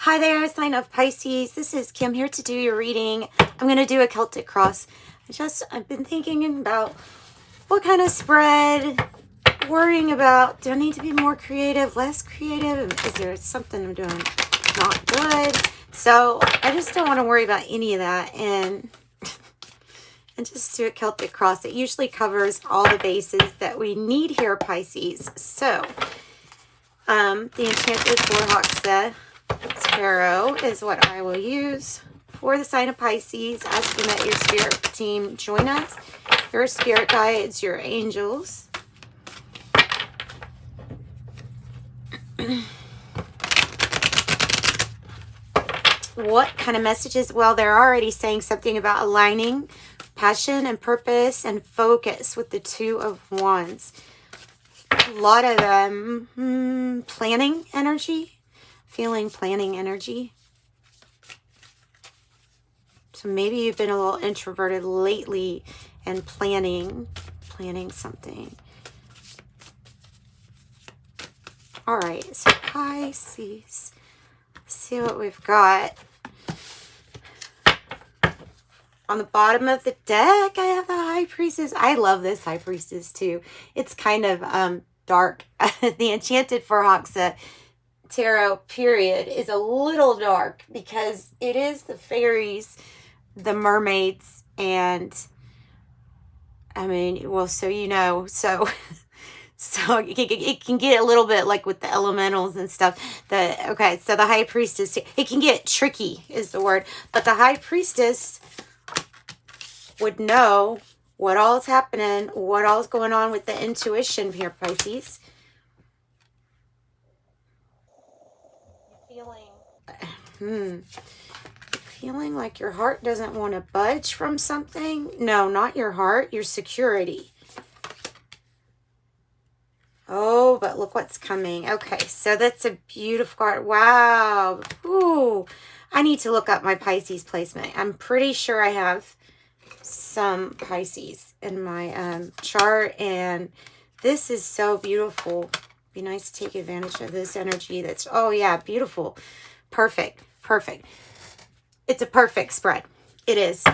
Hi there, sign of Pisces. This is Kim here to do your reading. I'm going to do a Celtic cross. I've been thinking about what kind of spread, worrying about, do I need to be more creative, less creative? Is there something I'm doing not good? So I just don't want to worry about any of that and just do a Celtic cross. It usually covers all the bases that we need here, Pisces. So the Enchanted Tarot is what I will use for the sign of Pisces, asking that your spirit team join us, your spirit guides, your angels. What kind of messages? Well, they're already saying something about aligning passion and purpose and focus with the Two of Wands. A lot of planning energy. Feeling planning energy. So maybe you've been a little introverted lately and planning something. All right, so Pisces. Let's see what we've got. On the bottom of the deck, I have the High Priestess. I love this High Priestess too. It's kind of dark. The Enchanted Tarot period is a little dark because it is the fairies, the mermaids, and I mean, well, so you know, so it can get a little bit like with the elementals and stuff. Okay, so the High Priestess, it can get tricky is the word, but the High Priestess would know what all is happening, what all is going on with the intuition here, Pisces. Feeling like your heart doesn't want to budge from something. No, not your heart, your security. Oh, but look what's coming. Okay, so that's a beautiful card. Wow. Ooh, I need to look up my Pisces placement. I'm pretty sure I have some Pisces in my chart, and this is so beautiful. Be nice to take advantage of this energy. That's, oh yeah, beautiful. Perfect. It's a perfect spread. It is.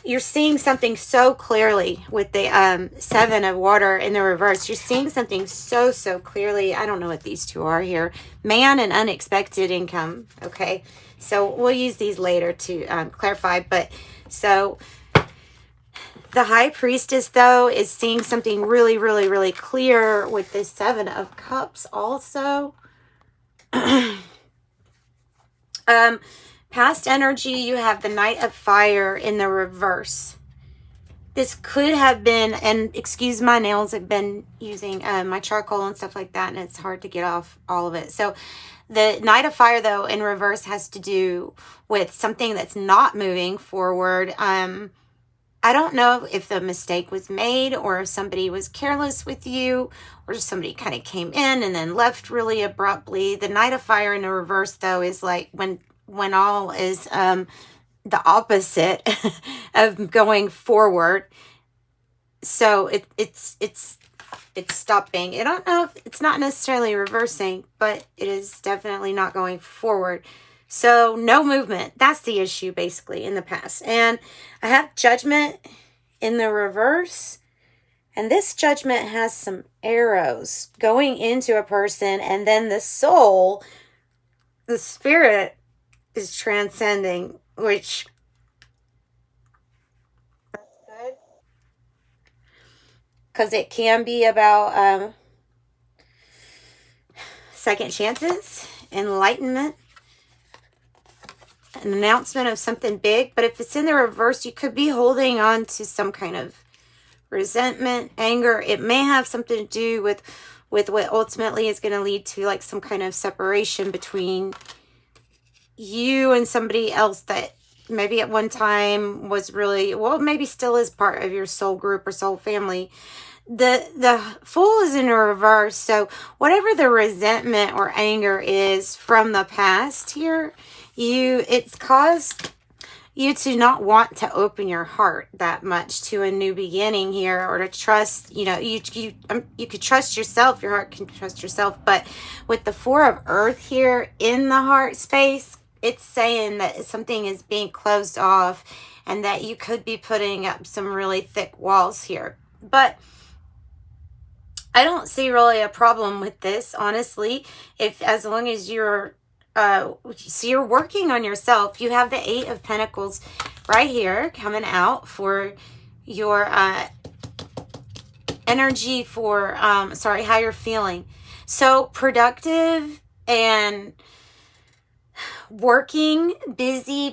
You're seeing something so clearly with the Seven of Water in the reverse. You're seeing something so clearly. I don't know what these two are here. Man and unexpected income. Okay, so we'll use these later to clarify. But so the High Priestess, though, is seeing something really clear with this Seven of Cups also. Past energy, you have the Knight of Fire in the reverse. This could have been, and excuse my nails, I've been using my charcoal and stuff like that, and it's hard to get off all of it. So the Knight of Fire, though, in reverse has to do with something that's not moving forward. I don't know if the mistake was made or if somebody was careless with you or just somebody kind of came in and then left really abruptly. The Knight of Fire in the reverse, though, is like when all is the opposite of going forward. So it's stopping. I don't know if it's not necessarily reversing, but it is definitely not going forward. So no movement. That's the issue basically in the past. And I have Judgment in the reverse. And this Judgment has some arrows going into a person. And then the soul, the spirit, is transcending, which that's good. Because it can be about second chances, enlightenment, an announcement of something big. But if it's in the reverse, you could be holding on to some kind of resentment, anger. It may have something to do with what ultimately is going to lead to like some kind of separation between you and somebody else that maybe at one time was really, well, maybe still is part of your soul group or soul family. The Fool is in a reverse. So whatever the resentment or anger is from the past here, it's caused you to not want to open your heart that much to a new beginning here, or to trust, you know, you could trust yourself, your heart can trust yourself, but with the Four of Earth here in the heart space, it's saying that something is being closed off and that you could be putting up some really thick walls here. But I don't see really a problem with this, honestly, as long as you're so you're working on yourself. You have the Eight of Pentacles right here coming out for your energy, for how you're feeling. So productive and working, busy.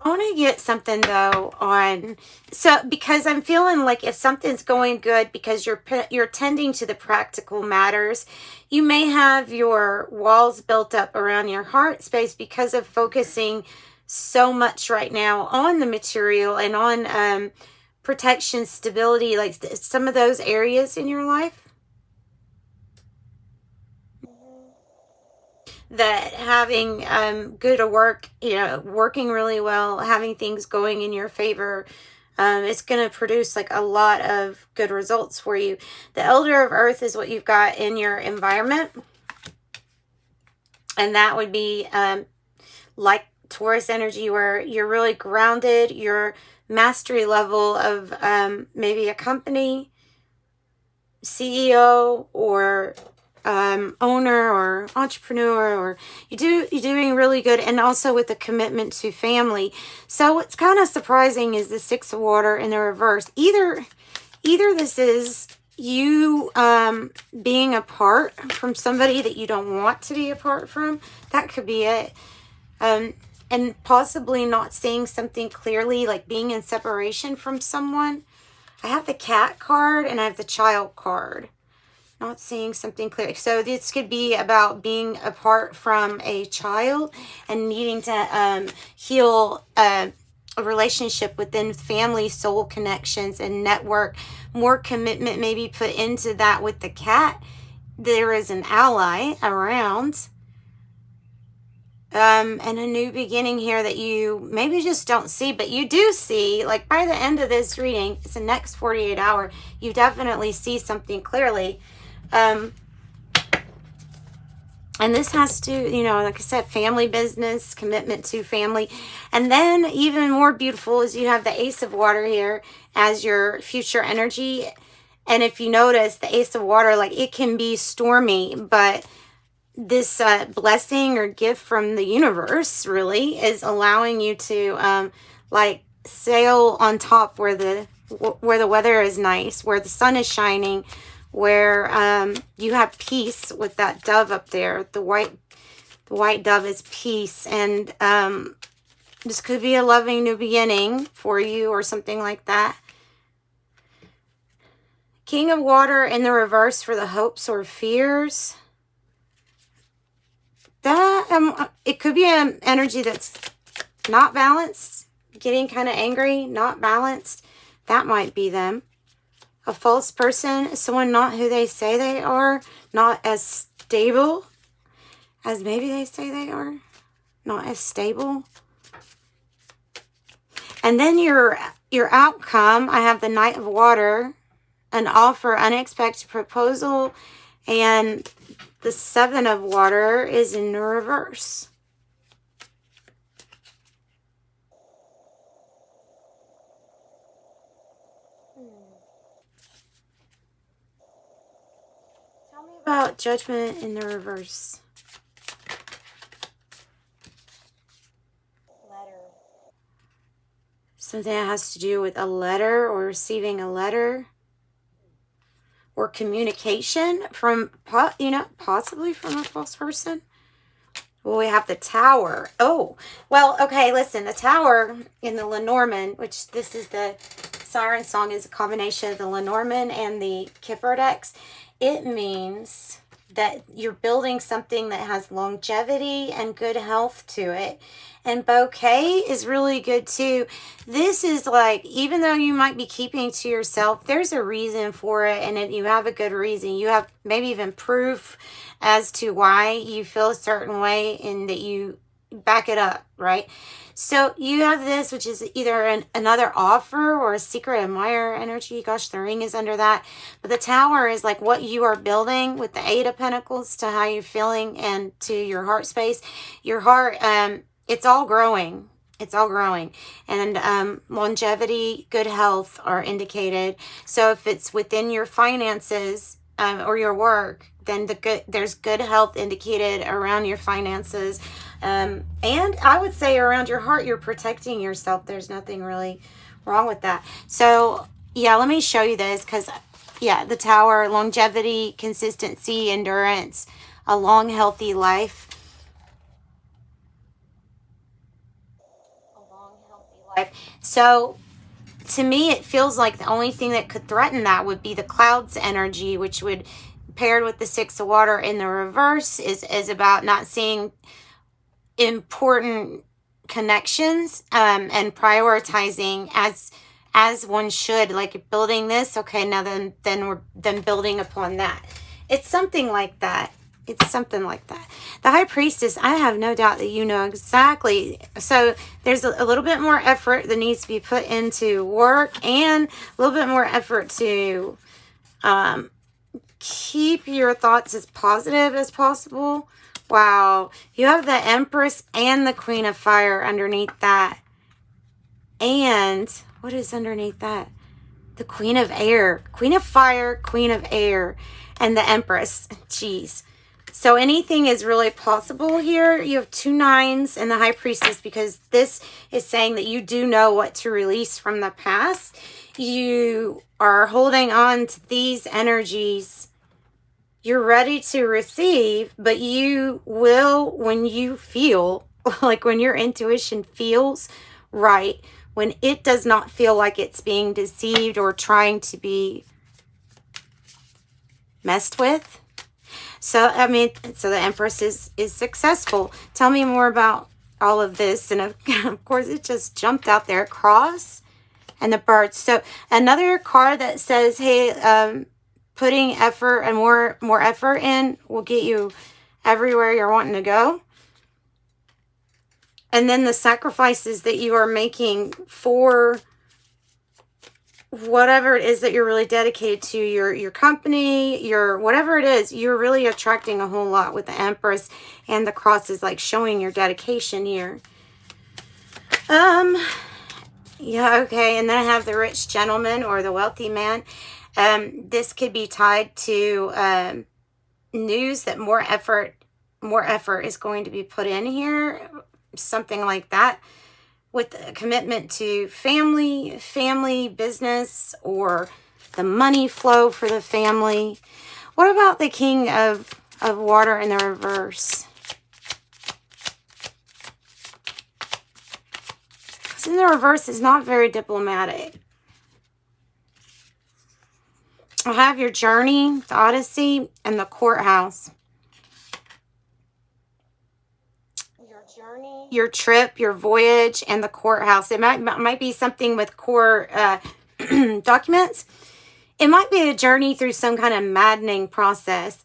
I want to get something though on, so because I'm feeling like if something's going good because you're tending to the practical matters, you may have your walls built up around your heart space because of focusing so much right now on the material and on protection, stability, like some of those areas in your life. That having good work, you know, working really well, having things going in your favor, it's going to produce like a lot of good results for you. The Elder of Earth is what you've got in your environment. And that would be like Taurus energy, where you're really grounded, your mastery level of maybe a company, CEO, or owner or entrepreneur, or you're doing really good, and also with a commitment to family. So what's kind of surprising is the Six of Water in the reverse. Either this is you being apart from somebody that you don't want to be apart from. That could be it. And possibly not seeing something clearly, like being in separation from someone. I have the Cat card and I have the Child card. Not seeing something clear. So this could be about being apart from a child and needing to heal a relationship within family, soul connections, and network. More commitment maybe put into that with the cat. There is an ally around. And a new beginning here that you maybe just don't see, but you do see, like by the end of this reading, it's the next 48 hour, you definitely see something clearly. And this has to, you know, like I said, family business, commitment to family. And then even more beautiful is you have the Ace of Water here as your future energy. And if you notice, the Ace of Water, like it can be stormy, but this blessing or gift from the universe really is allowing you to like sail on top where the weather is nice, where the sun is shining, where you have peace with that dove up there. The white dove is peace, and this could be a loving new beginning for you or something like that. King of Water in the reverse for the hopes or fears. That it could be an energy that's not balanced, getting kind of angry, not balanced. That might be them. A false person, someone not who they say they are, not as stable as maybe they say they are, not as stable. And then your outcome, I have the Knight of Water, an offer, unexpected proposal, and the Seven of Water is in the reverse. Tell me about Judgment in the reverse. Letter. Something that has to do with a letter or receiving a letter. Or communication from, you know, possibly from a false person. Well, we have the Tower. Oh, well, okay, listen. The Tower in the Lenormand, which this is the Siren Song, is a combination of the Lenormand and the Kipper decks. It means that you're building something that has longevity and good health to it. And bouquet is really good too. This is like, even though you might be keeping to yourself, there's a reason for it, and you have a good reason. You have maybe even proof as to why you feel a certain way, and that you back it up, right? So you have this, which is either another offer or a secret admirer energy. Gosh, the ring is under that. But the tower is like what you are building with the Eight of Pentacles to how you're feeling and to your heart space. Your heart, it's all growing. It's all growing. And longevity, good health are indicated. So if it's within your finances or your work, then there's good health indicated around your finances. And I would say around your heart, you're protecting yourself. There's nothing really wrong with that. So, yeah, let me show you this because, yeah, the tower, longevity, consistency, endurance, a long, healthy life. A long, healthy life. So, to me, it feels like the only thing that could threaten that would be the clouds energy, which would, paired with the Six of Water in the reverse, is about not seeing important connections and prioritizing as one should, like building this, okay, now then we're building upon that. It's something like that. It's something like that. The High Priestess, I have no doubt that you know exactly. So there's a little bit more effort that needs to be put into work, and a little bit more effort to keep your thoughts as positive as possible. Wow. You have the Empress and the Queen of Fire underneath that. And what is underneath that? The Queen of Air. Queen of Fire, Queen of Air, and the Empress. Jeez. So anything is really possible here. You have 2 9s and the High Priestess, because this is saying that you do know what to release from the past. You are holding on to these energies. You're ready to receive, but you will when you feel, like when your intuition feels right, when it does not feel like it's being deceived or trying to be messed with. So, I mean, so the Empress is successful. Tell me more about all of this. And of course, it just jumped out there. Cross and the birds. So another card that says, hey, putting effort and more effort in will get you everywhere you're wanting to go. And then the sacrifices that you are making for whatever it is that you're really dedicated to, your company, your whatever it is, you're really attracting a whole lot with the Empress, and the cross is like showing your dedication here. Yeah, okay. And then I have the rich gentleman or the wealthy man. This could be tied to news that more effort is going to be put in here, something like that, with a commitment to family business, or the money flow for the family. What about the King of Water in the reverse? Because in the reverse is not very diplomatic. I have your journey, the Odyssey, and the courthouse. Your journey, your trip, your voyage, and the courthouse. It might be something with court documents. It might be a journey through some kind of maddening process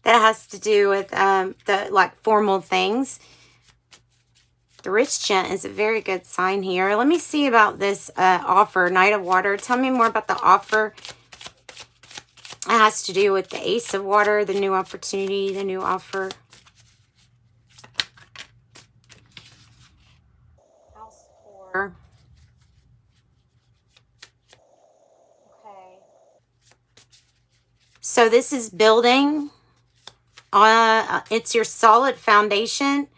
that has to do with the like formal things. The rich gent is a very good sign here. Let me see about this offer, Knight of Water. Tell me more about the offer. It has to do with the Ace of Water, the new opportunity, the new offer. House 4. Okay. So this is building. It's your solid foundation.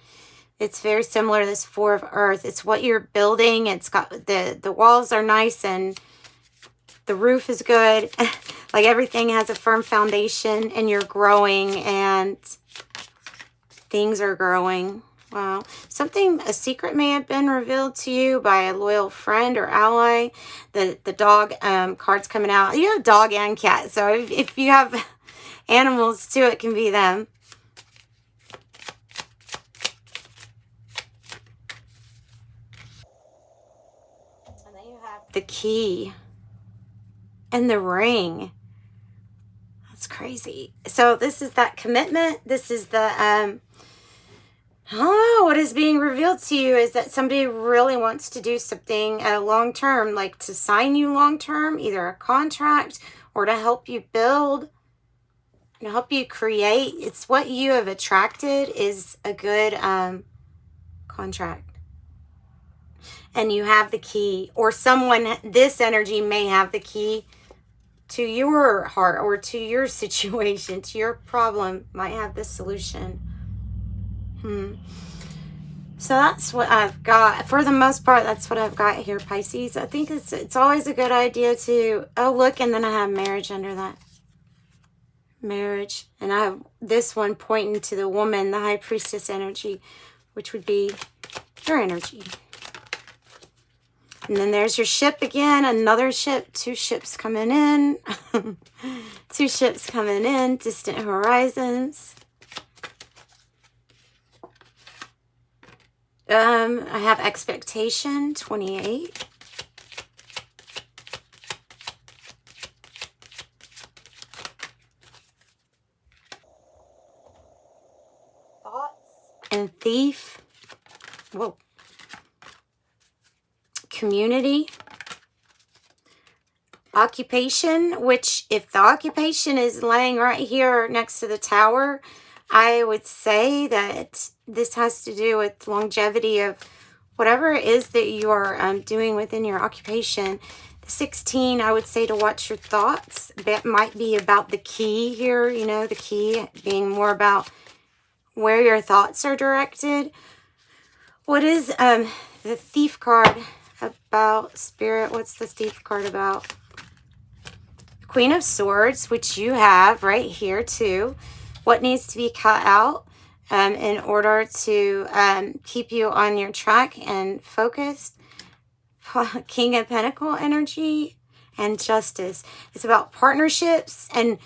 It's very similar to this 4 of Earth. It's what you're building. It's got the walls are nice and the roof is good. Like everything has a firm foundation, and you're growing and things are growing. Wow. A secret may have been revealed to you by a loyal friend or ally. The dog card's coming out. You have dog and cat. So if you have animals too, it can be them. have the key and the ring. That's crazy. So this is that commitment. This is the, what is being revealed to you is that somebody really wants to do something long term, like to sign you long term, either a contract or to help you build, to help you create. It's what you have attracted is a good contract. And you have the key, or someone, this energy may have the key to your heart or to your situation, to your problem, might have the solution. So that's what I've got. For the most part, that's what I've got here, Pisces. I think it's always a good idea to, oh, look, and then I have marriage under that. Marriage. And I have this one pointing to the woman, the high priestess energy, which would be your energy. And then there's your ship again, another ship, 2 ships coming in. 2 ships coming in, distant horizons. I have expectation, 28. Thoughts. And thief. Whoa. Community. Occupation, which if the occupation is laying right here next to the tower, I would say that this has to do with longevity of whatever it is that you are doing within your occupation. The 16, I would say to watch your thoughts. That might be about the key here, you know, the key being more about where your thoughts are directed. What is the thief card about, Spirit? What's the thief card about? Queen of Swords, which you have right here too. What needs to be cut out in order to keep you on your track and focused? King of Pentacle energy and Justice. It's about partnerships and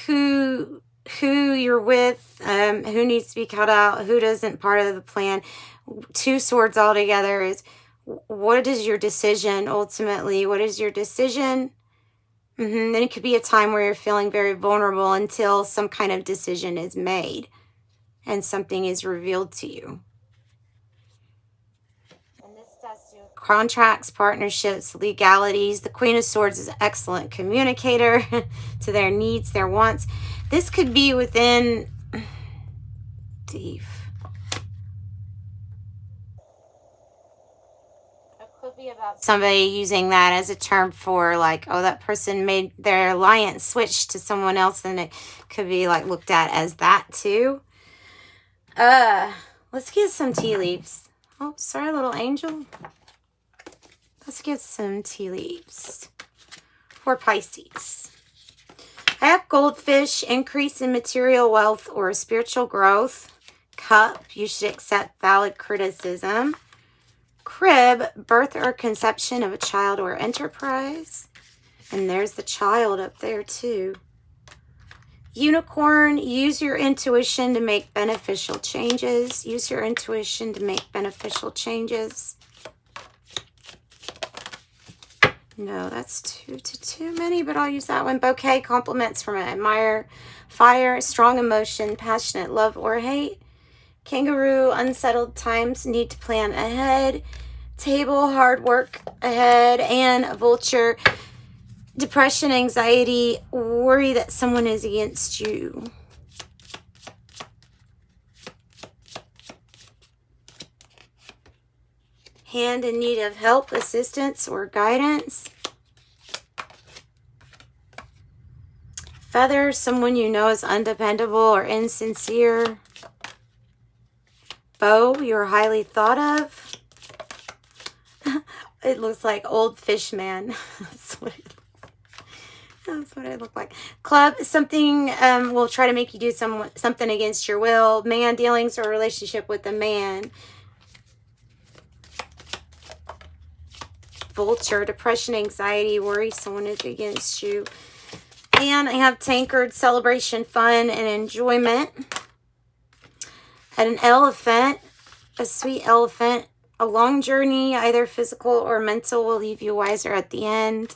who you're with, who needs to be cut out, who doesn't part of the plan. 2 swords all together is, what is your decision ultimately? What is your decision? Then it could be a time where you're feeling very vulnerable until some kind of decision is made and something is revealed to you. And this does do contracts, partnerships, legalities. The Queen of Swords is an excellent communicator to their needs, their wants. This could be within thief. Be about somebody using that as a term for like, oh, that person made their alliance switch to someone else, and it could be like looked at as that too. Let's get some tea leaves. Oh, sorry, little angel. Let's get some tea leaves for Pisces. I have goldfish, increase in material wealth or spiritual growth. Cup, you should accept valid criticism. Crib, birth or conception of a child or enterprise. And there's the child up there too. Unicorn, use your intuition to make beneficial changes. Use your intuition to make beneficial changes. No, that's too many, but I'll use that one. Bouquet, compliments from an admirer. Fire, strong emotion, passionate love or hate. Kangaroo, unsettled times, need to plan ahead. Table, hard work ahead. And vulture, depression, anxiety, worry that someone is against you. Hand in need of help, assistance, or guidance. Feather, someone you know is undependable or insincere. Bow, you're highly thought of. It looks like old fish man. That's what it looks like. Club, something will try to make you do something against your will. Man, dealings or relationship with a man. Vulture, depression, anxiety, worry someone is against you. And I have tankard, celebration, fun, and enjoyment. And an elephant, a sweet elephant, A long journey, either physical or mental, will leave you wiser at the end.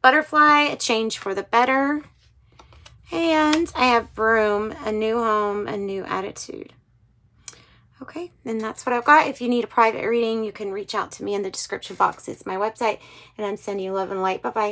Butterfly, a change for the better. And I have Broom, a new home, a new attitude. Okay, and that's what I've got. If you need a private reading, you can reach out to me in the description box. It's my website, and I'm sending you love and light. Bye-bye.